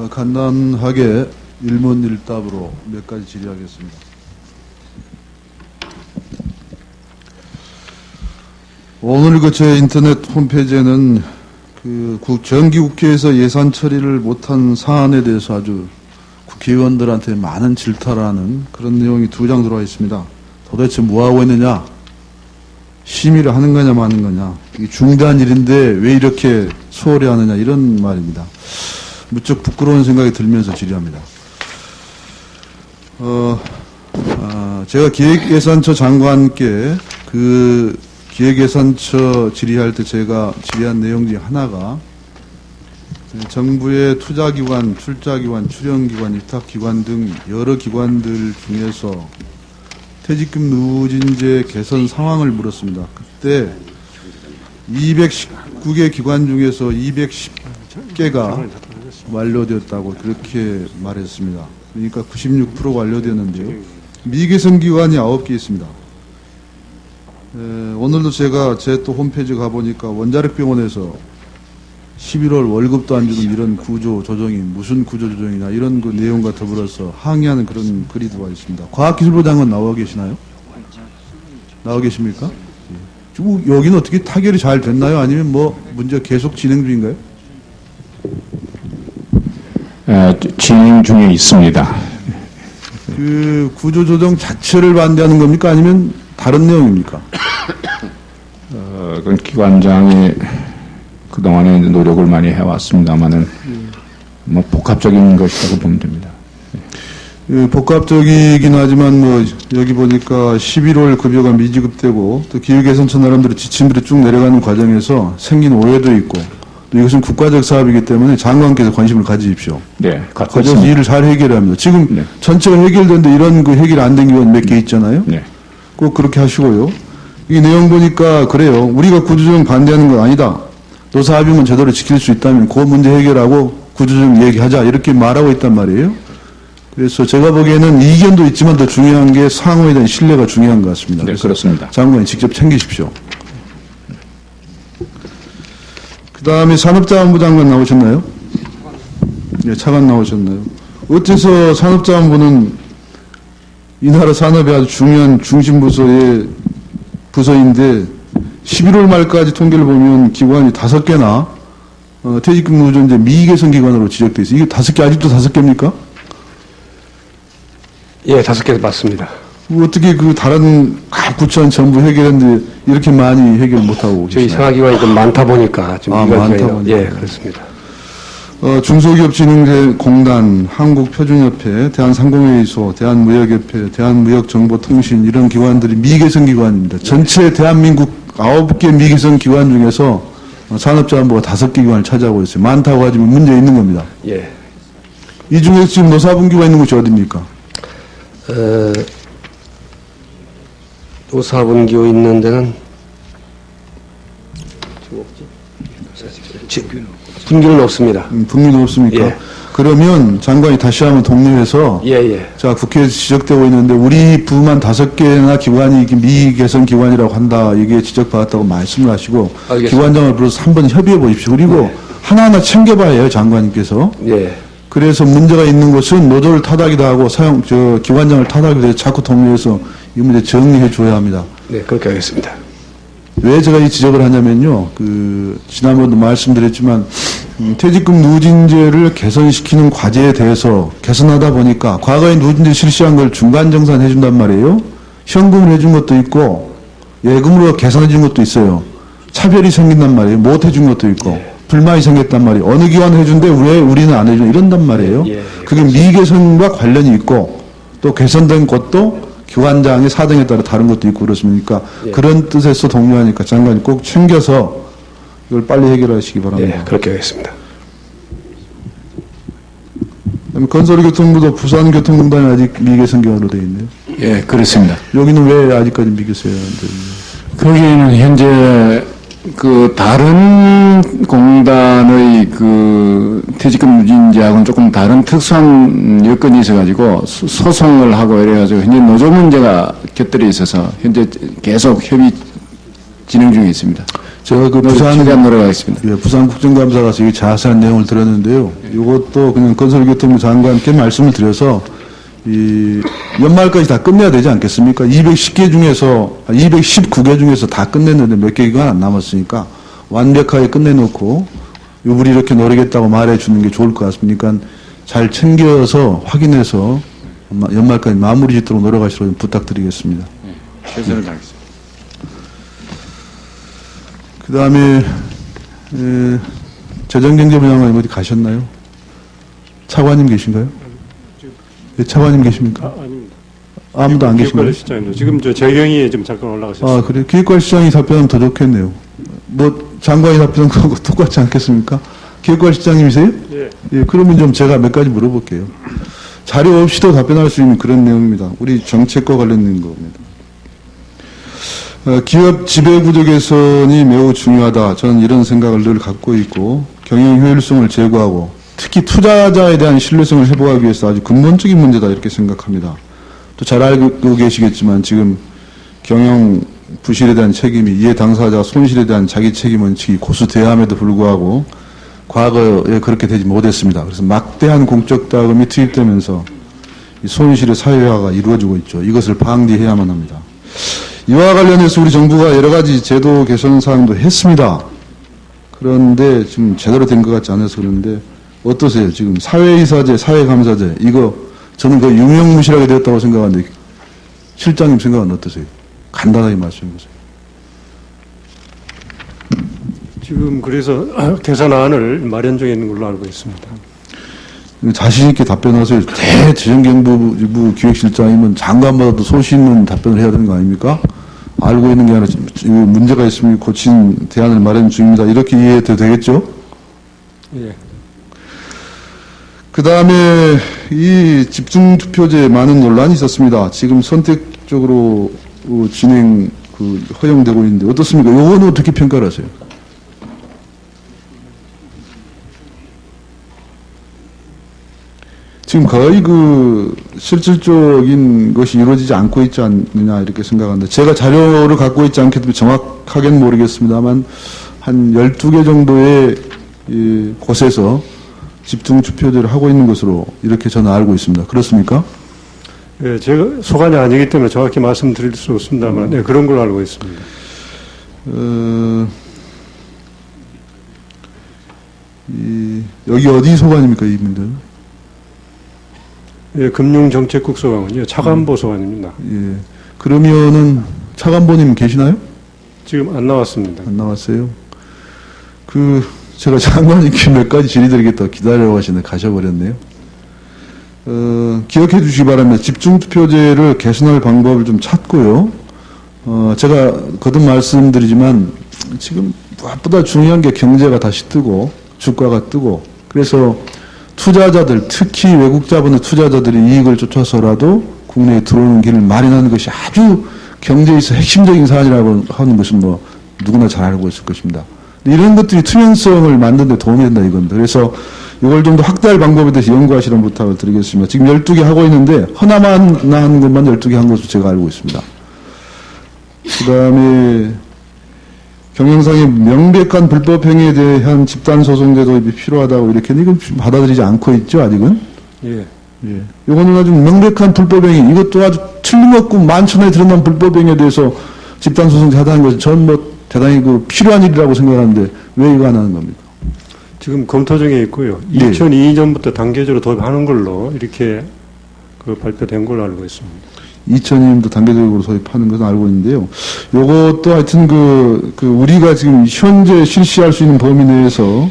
간단하게 일문일답으로 몇 가지 질의하겠습니다. 오늘 제 인터넷 홈페이지에는 정기국회에서 예산 처리를 못한 사안에 대해서 아주 국회의원들한테 많은 질타라는 그런 내용이 2장 들어와 있습니다. 도대체 뭐하고 있느냐? 심의를 하는 거냐 마는 거냐? 이게 중대한 일인데 왜 이렇게 소홀히 하느냐? 이런 말입니다. 무척 부끄러운 생각이 들면서 질의합니다. 제가 기획예산처 장관께 기획예산처 질의할 때 제가 질의한 내용 중에 하나가 정부의 투자기관, 출자기관, 출연기관, 위탁기관 등 여러 기관들 중에서 퇴직금 누진제 개선 상황을 물었습니다. 그때 219개 기관 중에서 210개가 완료되었다고 그렇게 말했습니다. 그러니까 96%가 완료되었는데요. 미개선 기관이 9개 있습니다. 오늘도 제가 제 또 홈페이지 가보니까 원자력병원에서 11월 월급도 안 주는 이런 구조조정이 무슨 구조조정이냐 이런 그 내용과 더불어서 항의하는 그런 글이 들어와 있습니다. 과학기술부 장관 나와 계시나요? 나와 계십니까? 지금 여기는 어떻게 타결이 잘 됐나요? 아니면 뭐 문제 계속 진행 중인가요? 진행 중에 있습니다. 그 구조조정 자체를 반대하는 겁니까? 아니면 다른 내용입니까? 그 기관장이 그동안에 노력을 많이 해왔습니다만은 뭐 복합적인 것이라고 보면 됩니다. 복합적이긴 하지만 뭐 여기 보니까 11월 급여가 미지급되고 또 기획예산처 나름대로 지침들이 쭉 내려가는 과정에서 생긴 오해도 있고 또 이것은 국가적 사업이기 때문에 장관께서 관심을 가지십시오. 네, 가져서 일을 잘 해결해야 합니다. 지금 네. 전체가 해결되는데 이런 그 해결 안 된 기관 몇 개 있잖아요. 네. 꼭 그렇게 하시고요. 이 내용 보니까 그래요. 우리가 구조조정 반대하는 건 아니다. 노사합의문 제대로 지킬 수 있다면 그 문제 해결하고 구조조정 얘기하자 이렇게 말하고 있단 말이에요. 그래서 제가 보기에는 이견도 있지만 더 중요한 게 상호에 대한 신뢰가 중요한 것 같습니다. 네, 그렇습니다. 장관이 직접 챙기십시오. 그 다음에 산업자원부 장관 나오셨나요? 네, 차관 나오셨나요? 어째서 산업자원부는 이 나라 산업의 아주 중요한 중심부서의 부서인데 11월 말까지 통계를 보면 기관이 5개나 퇴직금 누진제 미개선 기관으로 지적돼 있어요. 이게 5개 아직도 5개입니까? 예, 5개 맞습니다. 어떻게 그 다른 각 부처는 전부 해결했는데 이렇게 많이 해결 못하고 저희 계시나요? 상하기관이 좀 많다 보니까 좀 많다 보니까. 예, 그렇습니다. 중소기업진흥공단, 한국표준협회, 대한상공회의소, 대한무역협회, 대한무역정보통신 이런 기관들이 미개선 기관입니다. 전체 대한민국 9개 미개선 기관 중에서 산업자원부가 5개 기관을 차지하고 있어요. 많다고 하지만 문제 있는 겁니다. 예. 이 중에서 지금 노사분규가 있는 곳이 어디입니까? 노사분규 있는 데는 분규는 없습니다. 분규도 없습니까? 예. 그러면 장관이 다시 한번 독려해서 예. 자, 국회에서 지적되고 있는데 우리 부만 5개나 기관이 미개선 기관이라고 한다. 이게 지적받았다고 말씀을 하시고 알겠습니다. 기관장을 불러서 한번 협의해 보십시오. 그리고 하나하나 챙겨봐야 해요. 장관님께서. 예. 그래서 문제가 있는 것은 노조를 타닥이다 하고 기관장을 타닥이다 해서 자꾸 통일해서 이 문제 정리해 줘야 합니다. 네, 그렇게 하겠습니다. 왜 제가 이 지적을 하냐면요. 지난번도 말씀드렸지만, 퇴직금 누진제를 개선시키는 과제에 대해서 개선하다 보니까 과거에 누진제 실시한 걸 중간정산 해준단 말이에요. 현금을 해준 것도 있고, 예금으로 개선해 준 것도 있어요. 차별이 생긴단 말이에요. 못 해준 것도 있고, 불만이 생겼단 말이에요. 어느 기관 해준데 왜 우리는 안 해주냐 이런단 말이에요. 그게 미개선과 관련이 있고, 또 개선된 것도 기관장의 사정에 따라 다른 것도 있고 그렇습니까? 그런 뜻에서 독려하니까 장관이 꼭 챙겨서 이걸 빨리 해결하시기 바랍니다. 예, 그렇게 하겠습니다. 건설교통부도 부산교통공단이 아직 미개선 기관으로 되어 있네요. 예, 그렇습니다. 여기는 왜 아직까지 미개선이 안 되나요? 거기에는 현재 그 다른 공단의 그 퇴직금 누진제하고는 조금 다른 특수한 여건이 있어가지고 소송을 하고 이래가지고 현재 노조 문제가 곁들여 있어서 현재 계속 협의 진행 중에 있습니다. 제가 그 부산 최대한 노력하겠습니다. 예, 부산국정감사 가서 이 자세한 내용을 들었는데요. 이것도 그냥 건설교통부 장관께 말씀을 드려서 이 연말까지 다 끝내야 되지 않겠습니까? 210개 중에서 219개 중에서 다 끝냈는데 몇 개가 안 남았으니까 완벽하게 끝내놓고 우리 이렇게 노리겠다고 말해주는 게 좋을 것 같습니다. 그러니까 잘 챙겨서 확인해서 연말까지 마무리 짓도록 노력하시도록 좀 부탁드리겠습니다. 최선을 다하겠습니다. 그 다음에 재정경제부장관님 어디 가셨나요? 차관님 계신가요? 예, 차관님 계십니까? 아닙니다. 아무도 안 계신가요? 기획관리실장입니다. 지금 저 재경이 좀 잠깐 올라가셨어요. 아, 그래요? 기획관리실장이 답변하면 더 좋겠네요. 뭐 장관이 답변한 거하고 똑같지 않겠습니까? 기획관리실장님이세요? 예. 예, 그러면 좀 제가 몇 가지 물어볼게요. 자료 없이도 답변할 수 있는 그런 내용입니다. 우리 정책과 관련된 겁니다. 기업 지배구조 개선이 매우 중요하다. 저는 이런 생각을 늘 갖고 있고 경영 효율성을 제고하고 특히 투자자에 대한 신뢰성을 회복하기 위해서 아주 근본적인 문제다 이렇게 생각합니다. 또 잘 알고 계시겠지만 지금 경영 부실에 대한 책임이 이해 당사자 손실에 대한 자기 책임 원칙이 고수돼야함에도 불구하고 과거에 그렇게 되지 못했습니다. 그래서 막대한 공적 자금이 투입되면서 이 손실의 사회화가 이루어지고 있죠. 이것을 방지해야만 합니다. 이와 관련해서 우리 정부가 여러 가지 제도 개선 사항도 했습니다. 그런데 지금 제대로 된 것 같지 않아서 그런데 어떠세요? 지금 사회이사제, 사회감사제 이거 저는 그 유명무실하게 되었다고 생각하는데 실장님 생각은 어떠세요? 간단하게 말씀해 보세요. 지금 그래서 개선안을 마련 중에 있는 걸로 알고 있습니다. 자신 있게 답변하세요. 대재정경부 기획실장이면 장관보다도 소신 있는 답변을 해야 되는 거 아닙니까? 알고 있는 게 아니라 문제가 있으면 고친 대안을 마련 중입니다. 이렇게 이해해도 되겠죠? 예. 그 다음에 이 집중투표제에 많은 논란이 있었습니다. 지금 선택적으로 진행 허용되고 있는데 어떻습니까? 요거는 어떻게 평가를 하세요? 지금 거의 실질적인 것이 이루어지지 않고 있지 않느냐 이렇게 생각하는데 제가 자료를 갖고 있지 않기 때문에 정확하게는 모르겠습니다만 한 12개 정도의 곳에서 집중투표제를 하고 있는 것으로 이렇게 저는 알고 있습니다. 그렇습니까? 예, 제가 소관이 아니기 때문에 정확히 말씀드릴 수 없습니다만 네, 그런 걸로 알고 있습니다. 여기 어디 소관입니까 이분들? 예, 금융정책국 소관은요 차관보 소관입니다. 예. 그러면은 차관보님 계시나요? 지금 안 나왔습니다. 안 나왔어요. 제가 장관님께 몇 가지 질의드리겠다 기다려고 하시는데 가셔버렸네요. 기억해 주시기 바랍니다. 집중투표제를 개선할 방법을 좀 찾고요. 제가 거듭 말씀드리지만 지금 무엇보다 중요한 게 경제가 다시 뜨고 주가가 뜨고 그래서 투자자들 특히 외국 자본의 투자자들이 이익을 쫓아서라도 국내에 들어오는 길을 마련하는 것이 아주 경제에서 핵심적인 사안이라고 하는 것은 뭐 누구나 잘 알고 있을 것입니다. 이런 것들이 투명성을 만드는 데 도움이 된다 이겁니다. 그래서 이걸 좀 더 확대할 방법에 대해서 연구하시라는 부탁을 드리겠습니다. 지금 12개 하고 있는데 허나만 나는 것만 12개 한 것으로 제가 알고 있습니다. 그 다음에 경영상의 명백한 불법 행위에 대한 집단소송제 도입이 필요하다고 이렇게 이건 받아들이지 않고 있죠 아직은? 예. 예. 이거는 아주 명백한 불법행위, 이것도 아주 틀림없고 만천하에 드러난 불법행위에 대해서 집단소송제 하다는 것은 전 뭐 대단히 필요한 일이라고 생각하는데 왜 이거 안 하는 겁니까? 지금 검토 중에 있고요. 네. 2002년부터 단계적으로 도입하는 걸로 이렇게 발표된 걸로 알고 있습니다. 2000년도 단계적으로 도입하는 것은 알고 있는데요. 요것도 하여튼 우리가 지금 현재 실시할 수 있는 범위 내에서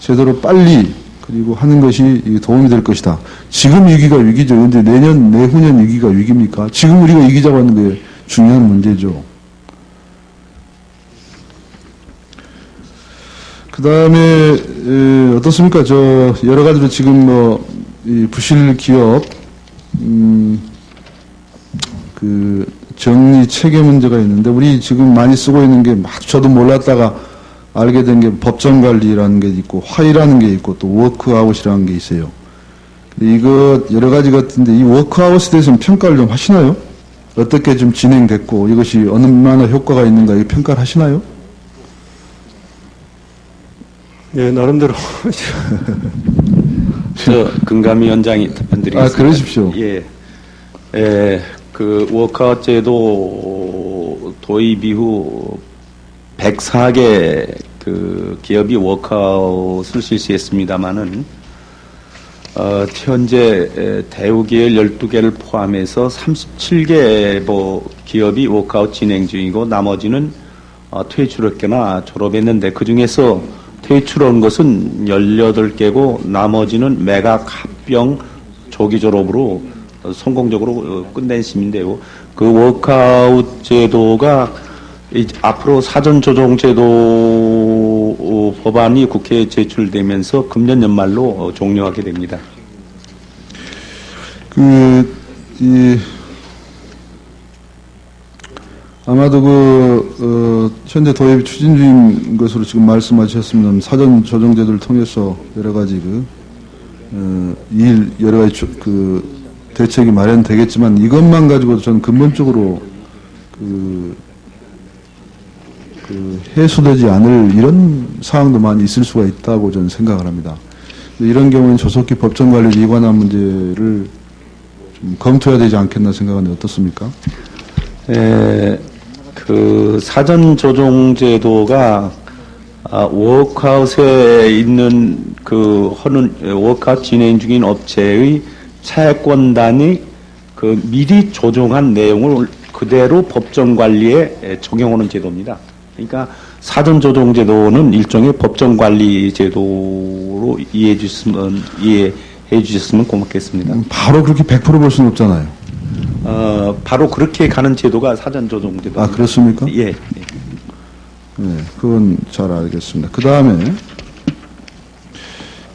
제대로 빨리 그리고 하는 것이 도움이 될 것이다. 지금 위기가 위기죠. 그런데 내년, 내후년 위기가 위기입니까? 지금 우리가 이기자고 하는 게 중요한 문제죠. 그 다음에, 어떻습니까? 여러 가지로 지금 이 부실 기업, 정리 체계 문제가 있는데, 우리 지금 많이 쓰고 있는 게 저도 몰랐다가 알게 된 게 법정 관리라는 게 있고, 화의라는 게 있고, 또 워크아웃이라는 게 있어요. 이거 여러 가지 같은데, 이 워크아웃에 대해서는 평가를 좀 하시나요? 어떻게 좀 진행됐고, 이것이 얼마나 효과가 있는가, 이 평가를 하시나요? 예, 나름대로 저 금감위원장이 답변드리겠습니다. 아, 그러십시오. 예, 그 워크아웃 제도 도입 이후 104개 그 기업이 워크아웃을 실시했습니다마는 현재 대우계열 12개를 포함해서 37개 기업이 워크아웃 진행 중이고 나머지는 퇴출했거나 졸업했는데 그 중에서 퇴출한 것은 18개고 나머지는 매각 합병 조기 졸업으로 성공적으로 끝낸 심인데요. 그 워크아웃 제도가 앞으로 사전조정제도 법안이 국회에 제출되면서 금년 연말로 종료하게 됩니다. 아마도 현재 도입 추진 중인 것으로 지금 말씀하셨습니다. 사전조정제도를 통해서 여러 가지 여러 가지 대책이 마련되겠지만 이것만 가지고도 저는 근본적으로 해소되지 않을 이런 상황도 많이 있을 수가 있다고 저는 생각을 합니다. 이런 경우는 조속히 법정관리를 이관한 문제를 좀 검토해야 되지 않겠나 생각하는데 어떻습니까? 그 사전조정제도가 워크아웃에 있는 워크아웃 진행 중인 업체의 차액권단이 미리 조정한 내용을 그대로 법정관리에 적용하는 제도입니다. 그러니까 사전조정제도는 일종의 법정관리제도로 이해해 주셨으면 고맙겠습니다. 바로 그렇게 100% 볼 수는 없잖아요. 바로 그렇게 가는 제도가 사전조정제도. 아, 그렇습니까? 예. 네, 그건 잘 알겠습니다. 그 다음에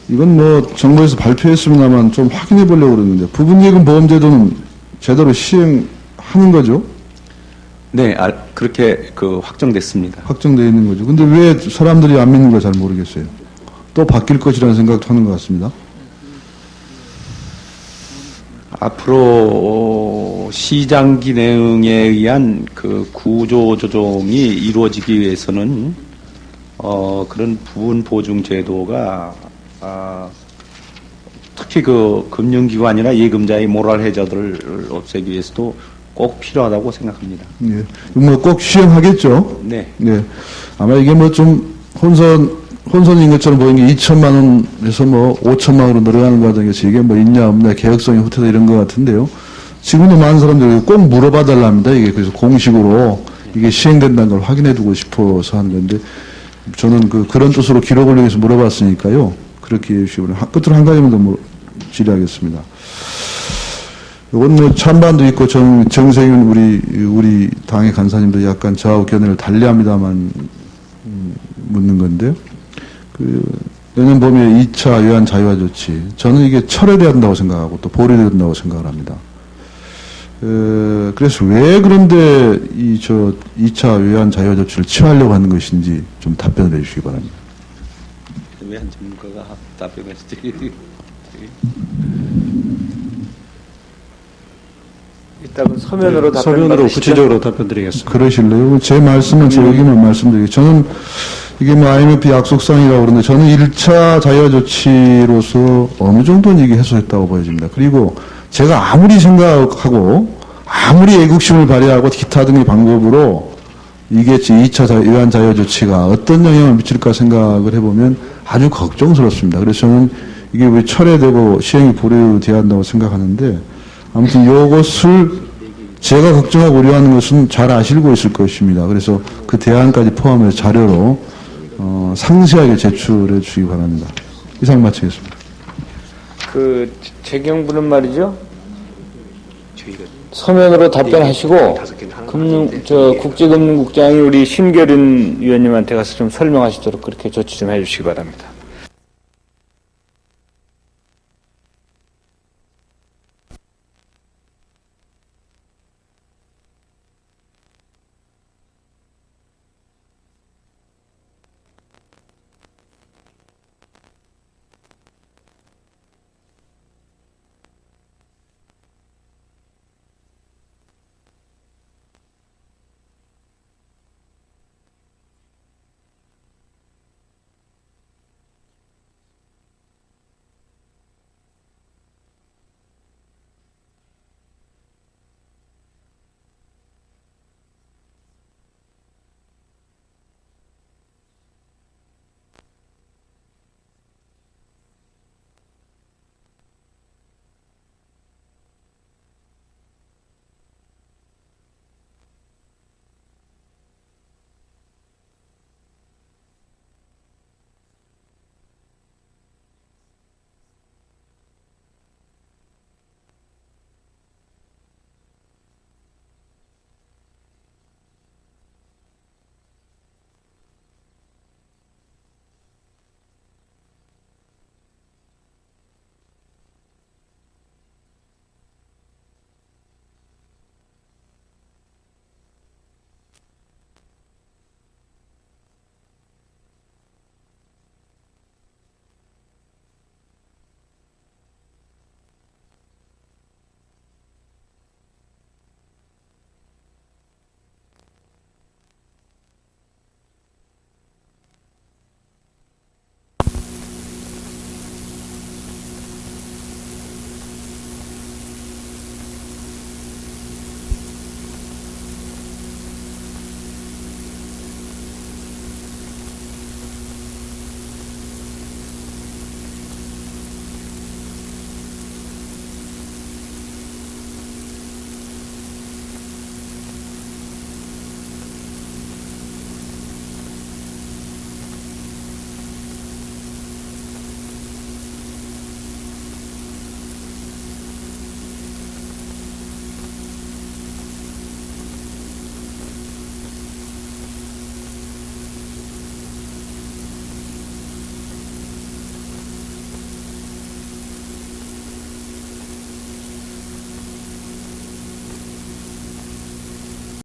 이건 정부에서 발표했습니다만 좀 확인해 보려고 그러는데 부분예금 보험제도는 제대로 시행하는 거죠? 네, 그렇게 확정됐습니다. 확정되어 있는 거죠. 근데 왜 사람들이 안 믿는 걸 잘 모르겠어요. 또 바뀔 것이라는 생각도 하는 것 같습니다. 앞으로 시장 기능에 의한 구조 조정이 이루어지기 위해서는 그런 부분 보증 제도가 특히 금융기관이나 예금자의 모랄 해저들을 없애기 위해서도 꼭 필요하다고 생각합니다. 예. 꼭 시행하겠죠? 네. 네. 아마 이게 좀 혼선인 것처럼 보이는 게 2천만 원에서 5천만 원으로 늘어나는 과정에서 이게 있냐 없냐 개혁성이 후퇴다 이런 것 같은데요. 지금도 많은 사람들이 꼭 물어봐 달랍니다. 이게 그래서 공식으로 이게 시행된다는 걸 확인해 두고 싶어서 하는 건데 저는 그런 뜻으로 기록을 위해서 물어봤으니까요. 그렇게 해주시고 끝으로 한 가지만 더 질의하겠습니다. 이건 찬반도 있고 정세균 우리 당의 간사님도 약간 저하고 견해를 달리합니다만 묻는 건데요. 내년 봄에 2차 외환 자유화 조치 저는 이게 철회돼야 한다고 생각하고 또 보류돼야 된다고 생각을 합니다. 그래서 왜 그런데 2차 외환 자유화 조치를 취하려고 하는 것인지 좀 답변을 해주시기 바랍니다. 외환 전문가가 답변을 해주시기. 이따가 서면으로 답변 서면으로 받으시죠? 구체적으로 답변드리겠습니다. 그러실래요? 제 말씀은 제 얘기만 말씀드리겠습니다. 저는 이게 IMF 약속상이라고 그러는데 저는 1차 자유화 조치로서 어느 정도는 이게 해소했다고 보여집니다. 그리고 제가 아무리 생각하고 아무리 애국심을 발휘하고 기타 등의 방법으로 이게 2차 외환 자유화 조치가 어떤 영향을 미칠까 생각을 해보면 아주 걱정스럽습니다. 그래서 저는 이게 왜 철회되고 시행이 보류돼야 한다고 생각하는데 아무튼 이것을 제가 걱정하고 우려하는 것은 잘 아시고 있을 것입니다. 그래서 그 대안까지 포함해서 자료로 상세하게 제출해 주시기 바랍니다. 이상 마치겠습니다. 재경부는 말이죠. 서면으로 답변하시고 국제금융국장이 우리 신결인 위원님한테 가서 좀 설명하시도록 그렇게 조치 좀 해주시기 바랍니다.